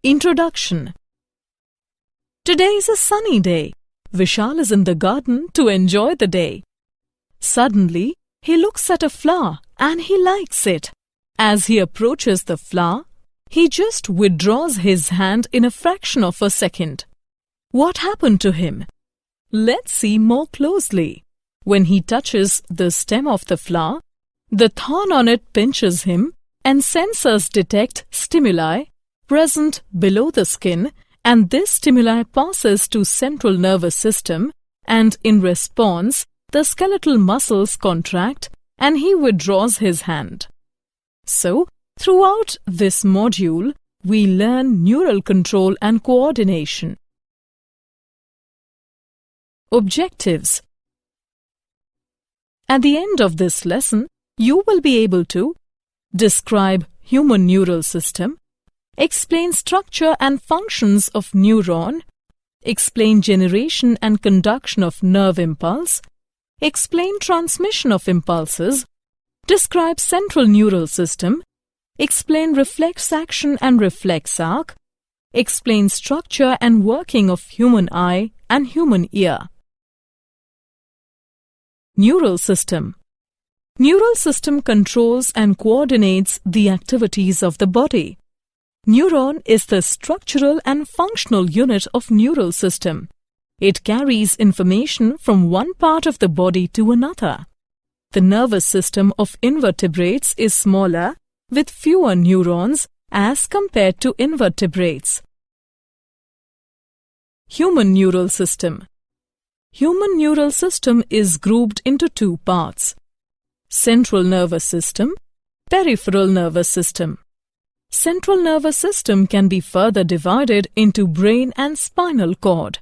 Introduction. Today is a sunny day. Vishal is in the garden to enjoy the day. Suddenly, he looks at a flower and he likes it. As he approaches the flower, he just withdraws his hand in a fraction of a second. What happened to him? Let's see more closely. When he touches the stem of the flower, the thorn on it pinches him and sensors detect stimuli present below the skin, and this stimuli passes to central nervous system, and in response, the skeletal muscles contract and he withdraws his hand. So, throughout this module, we learn neural control and coordination. Objectives. At the end of this lesson, you will be able to describe human neural system, explain structure and functions of neuron, explain generation and conduction of nerve impulse, explain transmission of impulses, describe central neural system, explain reflex action and reflex arc, explain structure and working of human eye and human ear. Neural system. Neural system controls and coordinates the activities of the body. Neuron is the structural and functional unit of neural system. It carries information from one part of the body to another. The nervous system of invertebrates is smaller, with fewer neurons as compared to invertebrates. Human neural system. Human neural system is grouped into two parts: central nervous system, peripheral nervous system. Central nervous system can be further divided into brain and spinal cord.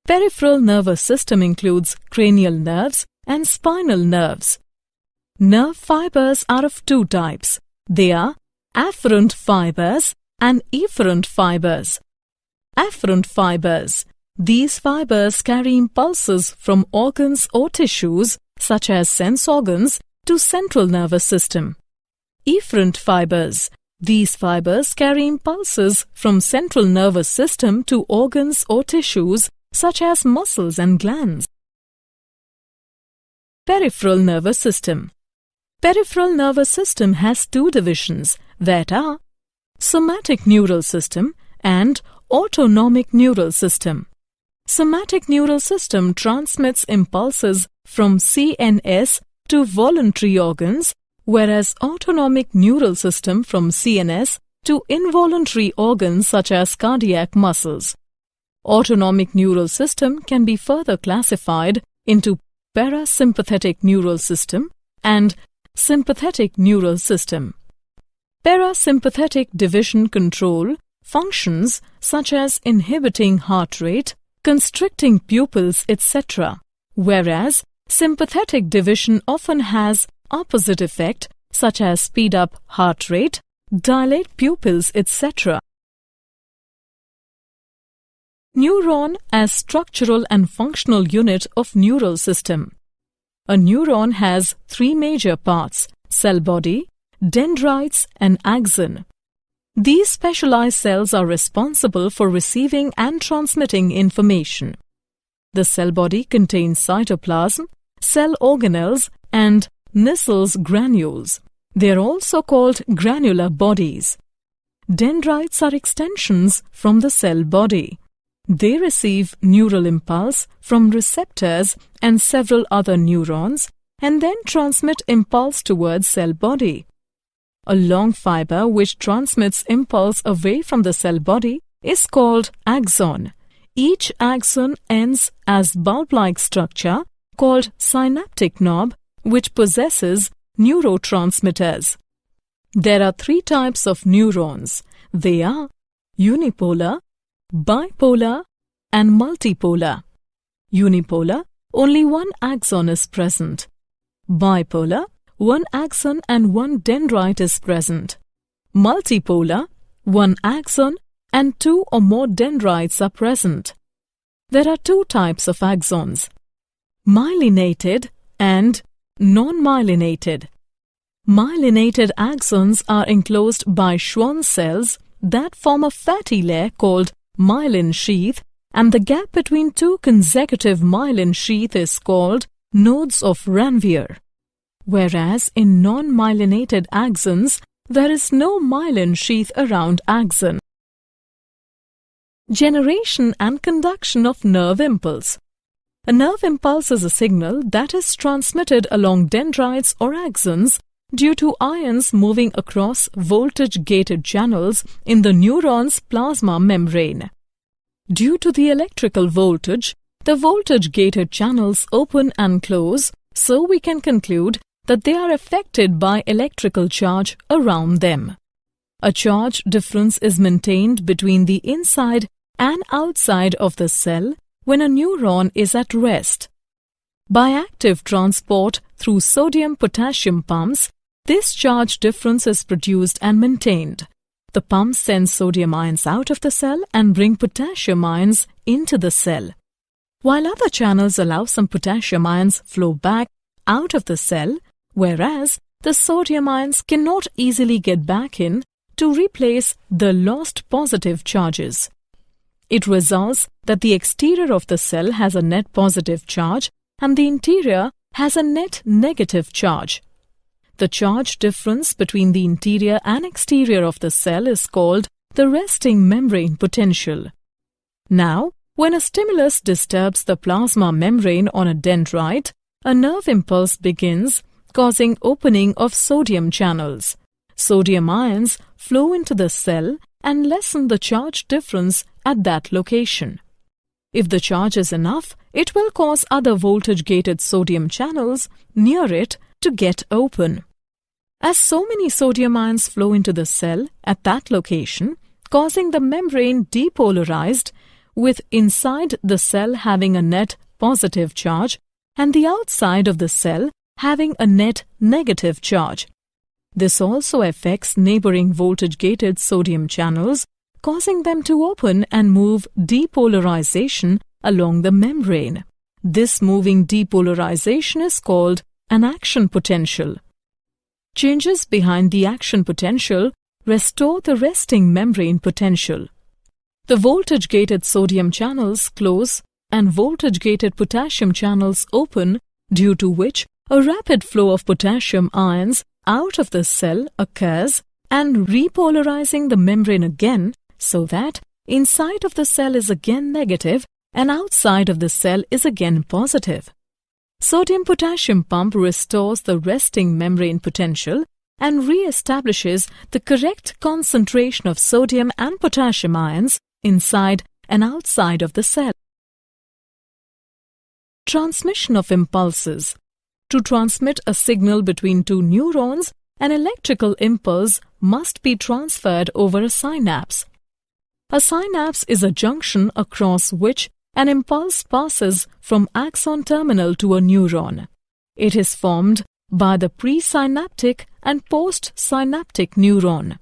Peripheral nervous system includes cranial nerves and spinal nerves. Nerve fibers are of two types. They are afferent fibers and efferent fibers. Afferent fibers. These fibers carry impulses from organs or tissues, such as sense organs, to central nervous system. Efferent fibers. These fibers carry impulses from central nervous system to organs or tissues, such as muscles and glands. Peripheral nervous system. Peripheral nervous system has two divisions, that are somatic neural system and autonomic neural system. Somatic neural system transmits impulses from CNS to voluntary organs, whereas autonomic neural system from CNS to involuntary organs such as cardiac muscles. Autonomic neural system can be further classified into parasympathetic neural system and sympathetic neural system. Parasympathetic division control functions such as inhibiting heart rate, constricting pupils, etc., whereas sympathetic division often has opposite effect such as speed up heart rate, dilate pupils, etc. Neuron as structural and functional unit of neural system. A neuron has three major parts: cell body, dendrites and axon. These specialized cells are responsible for receiving and transmitting information. The cell body contains cytoplasm, cell organelles and Nissel's granules. They are also called granular bodies. Dendrites are extensions from the cell body. They receive neural impulse from receptors and several other neurons and then transmit impulse towards cell body. A long fiber which transmits impulse away from the cell body is called axon. Each axon ends as bulb-like structure called synaptic knob, which possesses neurotransmitters. There are three types of neurons. They are unipolar, bipolar and multipolar. Unipolar, only one axon is present. Bipolar, one axon and one dendrite is present. Multipolar, one axon and two or more dendrites are present. There are two types of axons: myelinated and non-myelinated. Myelinated axons are enclosed by Schwann cells that form a fatty layer called myelin sheath, and the gap between two consecutive myelin sheath is called nodes of Ranvier. Whereas in non-myelinated axons, there is no myelin sheath around axon. Generation and conduction of nerve impulse. A nerve impulse is a signal that is transmitted along dendrites or axons due to ions moving across voltage-gated channels in the neuron's plasma membrane. Due to the electrical voltage, the voltage-gated channels open and close, so we can conclude that they are affected by electrical charge around them. A charge difference is maintained between the inside and outside of the cell when a neuron is at rest. By active transport through sodium-potassium pumps, this charge difference is produced and maintained. The pumps send sodium ions out of the cell and bring potassium ions into the cell, while other channels allow some potassium ions flow back out of the cell, whereas the sodium ions cannot easily get back in to replace the lost positive charges. It results that the exterior of the cell has a net positive charge and the interior has a net negative charge. The charge difference between the interior and exterior of the cell is called the resting membrane potential. Now, when a stimulus disturbs the plasma membrane on a dendrite, a nerve impulse begins, causing opening of sodium channels. Sodium ions flow into the cell and lessen the charge difference at that location. If the charge is enough, it will cause other voltage-gated sodium channels near it to get open. As so many sodium ions flow into the cell at that location, causing the membrane depolarized, with inside the cell having a net positive charge and the outside of the cell having a net negative charge. This also affects neighboring voltage-gated sodium channels, causing them to open and move depolarization along the membrane. This moving depolarization is called an action potential. Changes behind the action potential restore the resting membrane potential. The voltage-gated sodium channels close and voltage-gated potassium channels open, due to which a rapid flow of potassium ions out of the cell occurs and repolarizing the membrane again, so that inside of the cell is again negative and outside of the cell is again positive. Sodium-potassium pump restores the resting membrane potential and re-establishes the correct concentration of sodium and potassium ions inside and outside of the cell. Transmission of impulses. To transmit a signal between two neurons, an electrical impulse must be transferred over a synapse. A synapse is a junction across which an impulse passes from axon terminal to a neuron. It is formed by the presynaptic and postsynaptic neuron.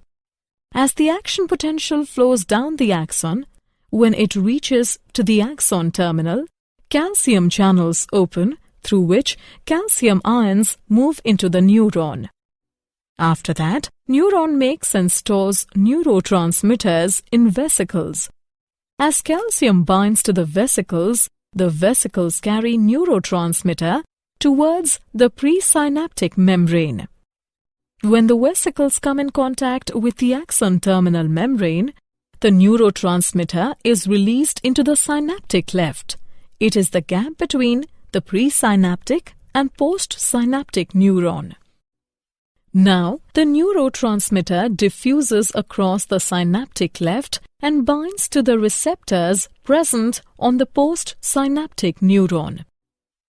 As the action potential flows down the axon, when it reaches to the axon terminal, calcium channels open, through which calcium ions move into the neuron. After that, neuron makes and stores neurotransmitters in vesicles. As calcium binds to the vesicles carry neurotransmitter towards the presynaptic membrane. When the vesicles come in contact with the axon terminal membrane, the neurotransmitter is released into the synaptic cleft. It is the gap between the presynaptic and postsynaptic neuron. Now, the neurotransmitter diffuses across the synaptic cleft and binds to the receptors present on the postsynaptic neuron.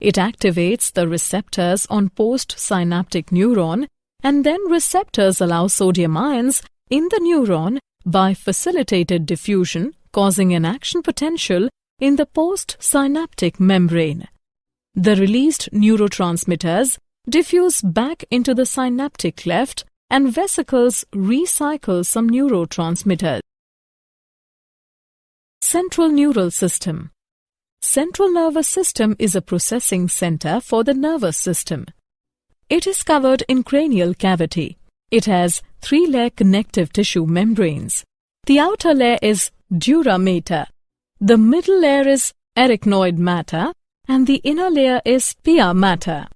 It activates the receptors on postsynaptic neuron, and then receptors allow sodium ions in the neuron by facilitated diffusion, causing an action potential in the postsynaptic membrane. The released neurotransmitters diffuse back into the synaptic cleft and vesicles recycle some neurotransmitters. Central neural system. Central nervous system is a processing center for the nervous system. It is covered in cranial cavity. It has 3-layer connective tissue membranes. The outer layer is dura mater, the middle layer is arachnoid matter, and the inner layer is pia mater.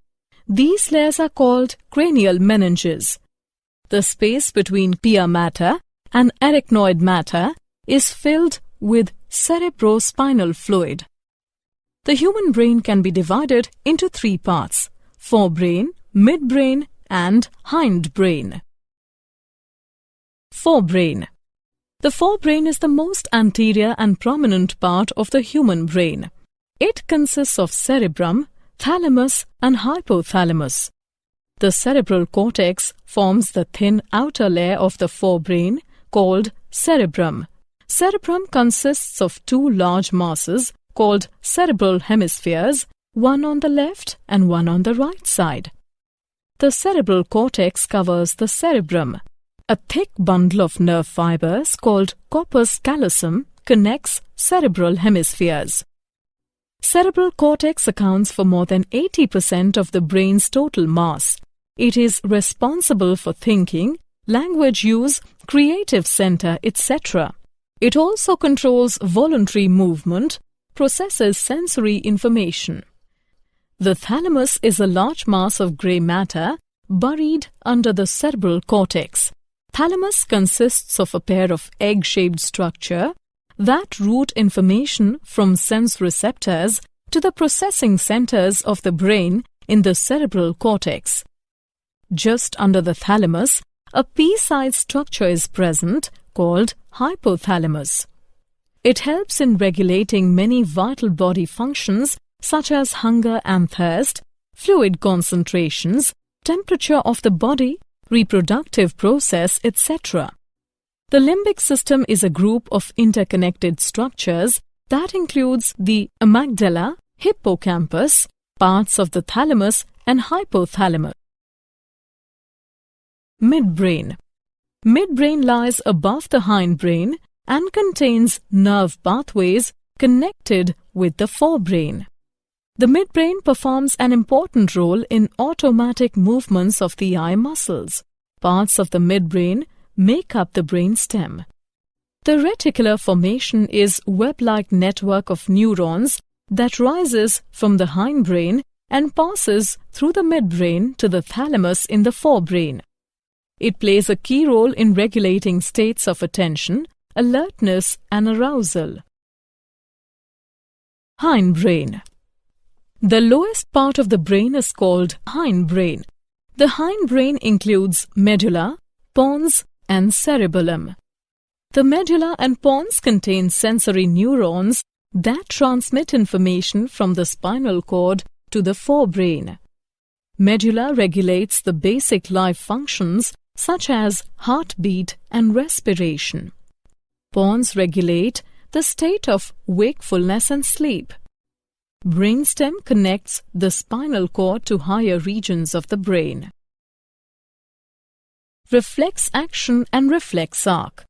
These layers are called cranial meninges. The space between pia mater and arachnoid matter is filled with cerebrospinal fluid. The human brain can be divided into three parts: forebrain, midbrain, and hindbrain. Forebrain. The forebrain is the most anterior and prominent part of the human brain. It consists of cerebrum, thalamus, and hypothalamus. The cerebral cortex forms the thin outer layer of the forebrain called cerebrum. Cerebrum consists of two large masses called cerebral hemispheres, one on the left and one on the right side. The cerebral cortex covers the cerebrum. A thick bundle of nerve fibers called corpus callosum connects cerebral hemispheres. Cerebral cortex accounts for more than 80% of the brain's total mass. It is responsible for thinking, language use, creative center, etc. It also controls voluntary movement, processes sensory information. The thalamus is a large mass of grey matter buried under the cerebral cortex. Thalamus consists of a pair of egg-shaped structure that route information from sense receptors to the processing centers of the brain in the cerebral cortex. Just under the thalamus, a pea-sized structure is present called hypothalamus. It helps in regulating many vital body functions such as hunger and thirst, fluid concentrations, temperature of the body, reproductive process, etc. The limbic system is a group of interconnected structures that includes the amygdala, hippocampus, parts of the thalamus and hypothalamus. Midbrain. Midbrain lies above the hindbrain and contains nerve pathways connected with the forebrain. The midbrain performs an important role in automatic movements of the eye muscles. Parts of the midbrain make up the brain stem. The reticular formation is web-like network of neurons that rises from the hindbrain and passes through the midbrain to the thalamus in the forebrain. It plays a key role in regulating states of attention, alertness, and arousal. Hindbrain. The lowest part of the brain is called hindbrain. The hindbrain includes medulla, pons, and cerebellum. The medulla and pons contain sensory neurons that transmit information from the spinal cord to the forebrain. Medulla regulates the basic life functions such as heartbeat and respiration. Pons regulate the state of wakefulness and sleep. Brainstem connects the spinal cord to higher regions of the brain. Reflex action and reflex arc.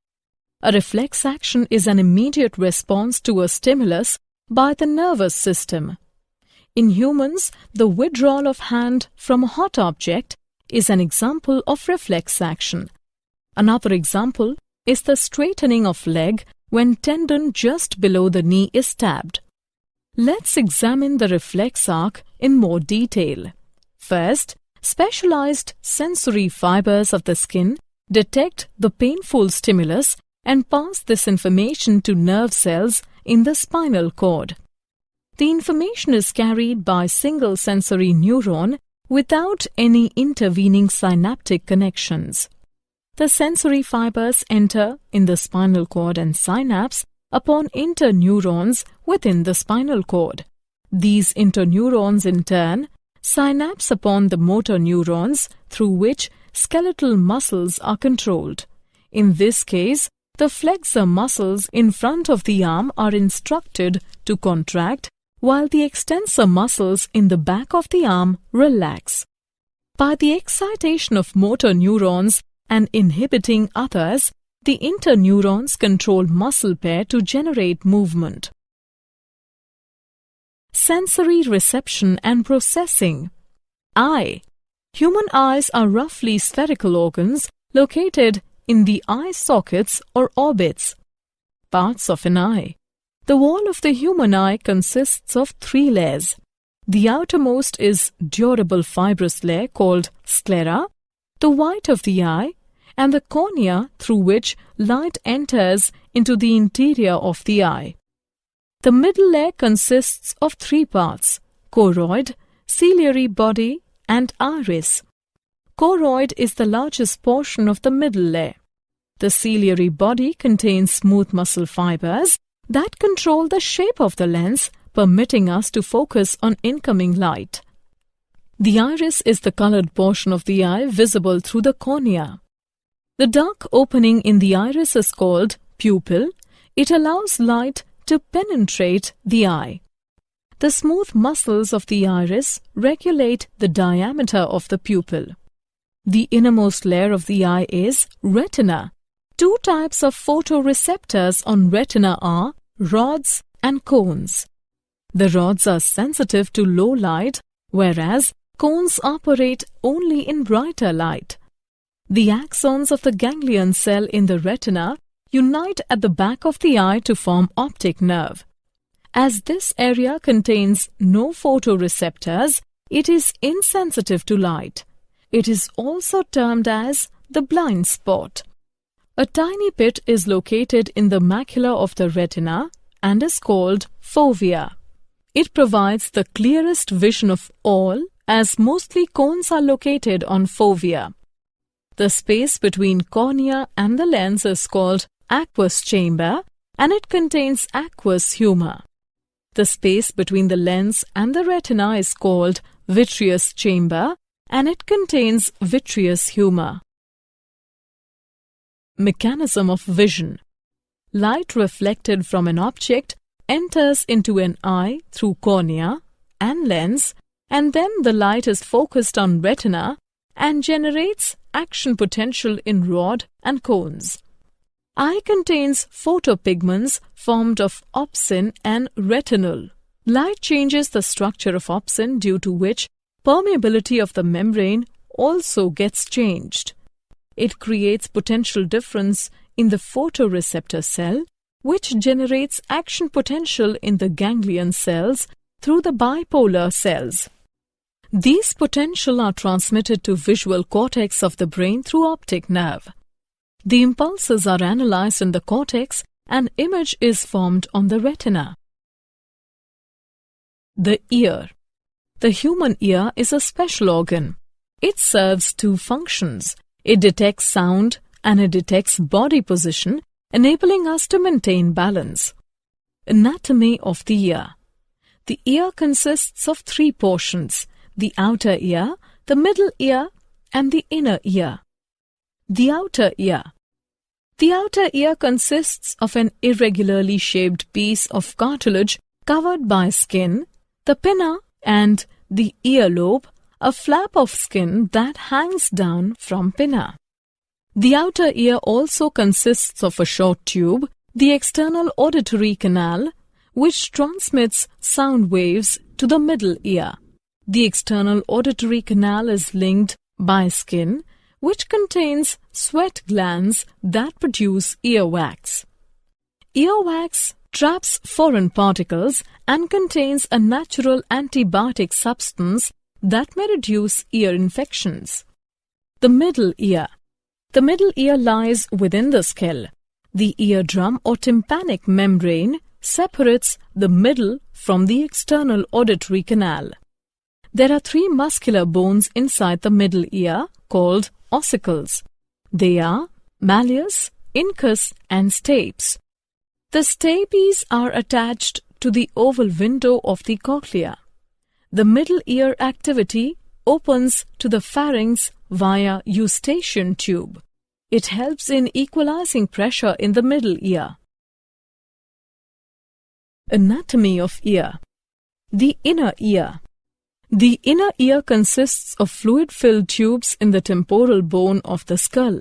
A reflex action is an immediate response to a stimulus by the nervous system. In humans, the withdrawal of hand from a hot object is an example of reflex action. Another example is the straightening of leg when tendon just below the knee is stabbed. Let's examine the reflex arc in more detail. First, specialized sensory fibers of the skin detect the painful stimulus and pass this information to nerve cells in the spinal cord. The information is carried by single sensory neuron without any intervening synaptic connections. The sensory fibers enter in the spinal cord and synapse upon interneurons within the spinal cord. These interneurons in turn synapse upon the motor neurons through which skeletal muscles are controlled. In this case, the flexor muscles in front of the arm are instructed to contract while the extensor muscles in the back of the arm relax. By the excitation of motor neurons and inhibiting others, the interneurons control muscle pair to generate movement. Sensory reception and processing. Eye. Human eyes are roughly spherical organs located in the eye sockets or orbits. Parts of an eye. The wall of the human eye consists of 3 layers. The outermost is durable fibrous layer called sclera, the white of the eye, and the cornea through which light enters into the interior of the eye. The middle layer consists of 3 parts: choroid, ciliary body, and iris. Choroid is the largest portion of the middle layer. The ciliary body contains smooth muscle fibers that control the shape of the lens, permitting us to focus on incoming light. The iris is the colored portion of the eye visible through the cornea. The dark opening in the iris is called pupil. It allows light to penetrate the eye. The smooth muscles of the iris regulate the diameter of the pupil. The innermost layer of the eye is retina. 2 types of photoreceptors on retina are rods and cones. The rods are sensitive to low light, whereas cones operate only in brighter light. The axons of the ganglion cell in the retina unite at the back of the eye to form optic nerve. As this area contains no photoreceptors, it is insensitive to light. It is also termed as the blind spot. A tiny pit is located in the macula of the retina and is called fovea. It provides the clearest vision of all, as mostly cones are located on fovea. The space between cornea and the lens is called aqueous chamber, and it contains aqueous humor. The space between the lens and the retina is called vitreous chamber, and it contains vitreous humor. Mechanism of vision. Light reflected from an object enters into an eye through cornea and lens, and then the light is focused on retina and generates action potential in rod and cones. Eye contains photopigments formed of opsin and retinol. Light changes the structure of opsin, due to which permeability of the membrane also gets changed. It creates potential difference in the photoreceptor cell, which generates action potential in the ganglion cells through the bipolar cells. These potential are transmitted to visual cortex of the brain through optic nerve. The impulses are analyzed in the cortex, and image is formed on the retina. The ear. The human ear is a special organ. It serves 2 functions. It detects sound and it detects body position, enabling us to maintain balance. Anatomy of the ear. The ear consists of 3 portions: the outer ear, the middle ear, and the inner ear. The outer ear. The outer ear consists of an irregularly shaped piece of cartilage covered by skin, the pinna, and the earlobe, a flap of skin that hangs down from pinna. The outer ear also consists of a short tube, the external auditory canal, which transmits sound waves to the middle ear. The external auditory canal is linked by skin, which contains sweat glands that produce earwax. Earwax traps foreign particles and contains a natural antibiotic substance that may reduce ear infections. The middle ear. The middle ear lies within the skull. The eardrum or tympanic membrane separates the middle from the external auditory canal. There are 3 muscular bones inside the middle ear called ossicles. They are malleus, incus, and stapes. The stapes are attached to the oval window of the cochlea. The middle ear activity opens to the pharynx via eustachian tube. It helps in equalizing pressure in the middle ear. Anatomy of ear. The inner ear. The inner ear consists of fluid-filled tubes in the temporal bone of the skull.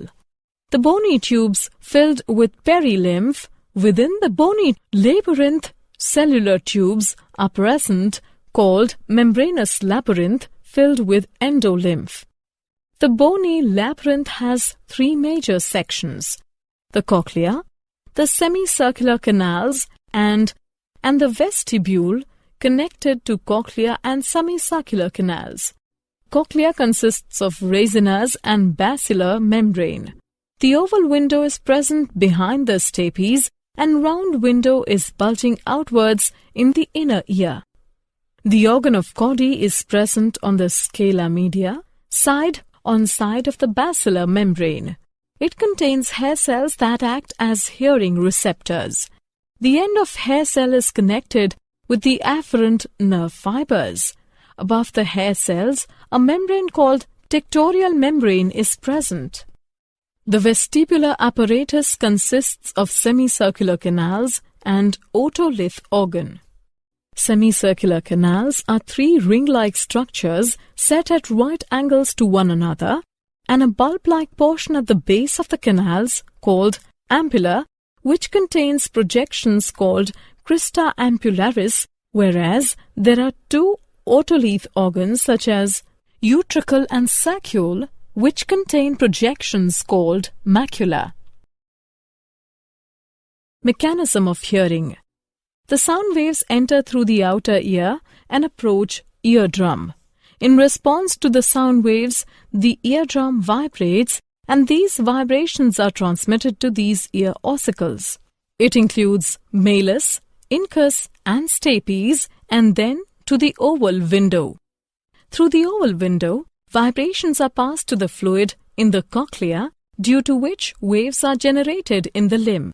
The bony tubes filled with perilymph within the bony labyrinth cellular tubes are present, called membranous labyrinth, filled with endolymph. The bony labyrinth has three major sections: the cochlea, the semicircular canals, and the vestibule connected to cochlea and semicircular canals. Cochlea consists of resinas and basilar membrane. The oval window is present behind the stapes, and round window is bulging outwards in the inner ear. The organ of Cody is present on the scala media, side of the basilar membrane. It contains hair cells that act as hearing receptors. The end of hair cell is connected with the afferent nerve fibers. Above the hair cells, a membrane called tectorial membrane is present. The vestibular apparatus consists of semicircular canals and otolith organ. Semicircular canals are three ring-like structures set at right angles to one another, and a bulb-like portion at the base of the canals called ampulla, which contains projections called crista ampullaris, whereas there are two otolith organs such as utricle and saccule, which contain projections called macula. Mechanism of hearing. The sound waves enter through the outer ear and approach eardrum. In response to the sound waves, the eardrum vibrates, and these vibrations are transmitted to these ear ossicles. It includes malleus, incus, and stapes, and then to the oval window. Through the oval window, vibrations are passed to the fluid in the cochlea, due to which waves are generated in the limb.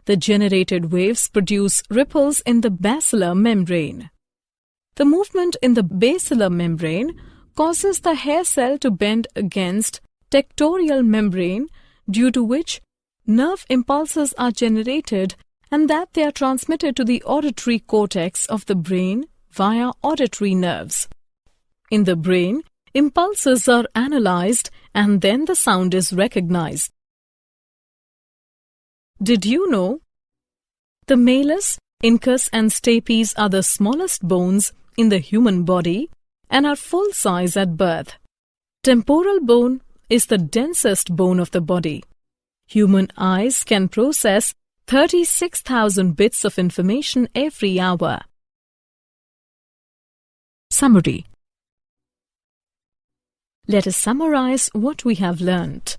The generated waves produce ripples in the basilar membrane. The movement in the basilar membrane causes the hair cell to bend against tectorial membrane, due to which nerve impulses are generated and that they are transmitted to the auditory cortex of the brain via auditory nerves. In the brain, impulses are analyzed and then the sound is recognized. Did you know? The malleus, incus, and stapes are the smallest bones in the human body and are full size at birth. Temporal bone is the densest bone of the body. Human eyes can process 36,000 bits of information every hour. Summary. Let us summarize what we have learnt.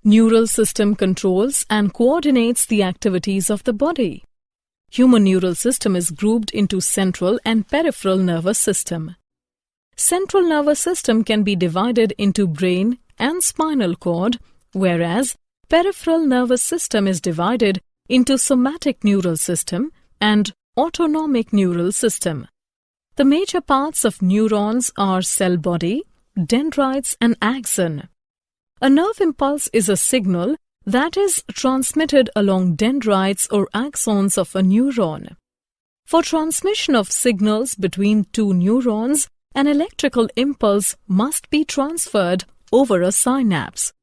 Neural system controls and coordinates the activities of the body. Human neural system is grouped into central and peripheral nervous system. Central nervous system can be divided into brain and spinal cord, whereas peripheral nervous system is divided into somatic neural system and autonomic neural system. The major parts of neurons are cell body, dendrites, and axon. A nerve impulse is a signal that is transmitted along dendrites or axons of a neuron. For transmission of signals between two neurons, an electrical impulse must be transferred over a synapse.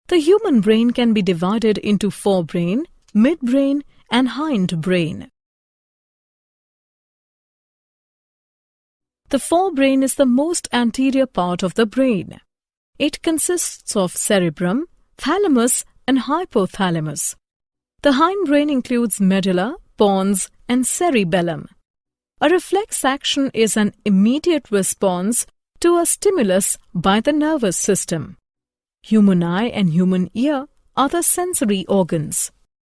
The human brain can be divided into forebrain, midbrain, and hindbrain. The forebrain is the most anterior part of the brain. It consists of cerebrum, thalamus, and hypothalamus. The hindbrain includes medulla, pons, and cerebellum. A reflex action is an immediate response to a stimulus by the nervous system. Human eye and human ear are the sensory organs.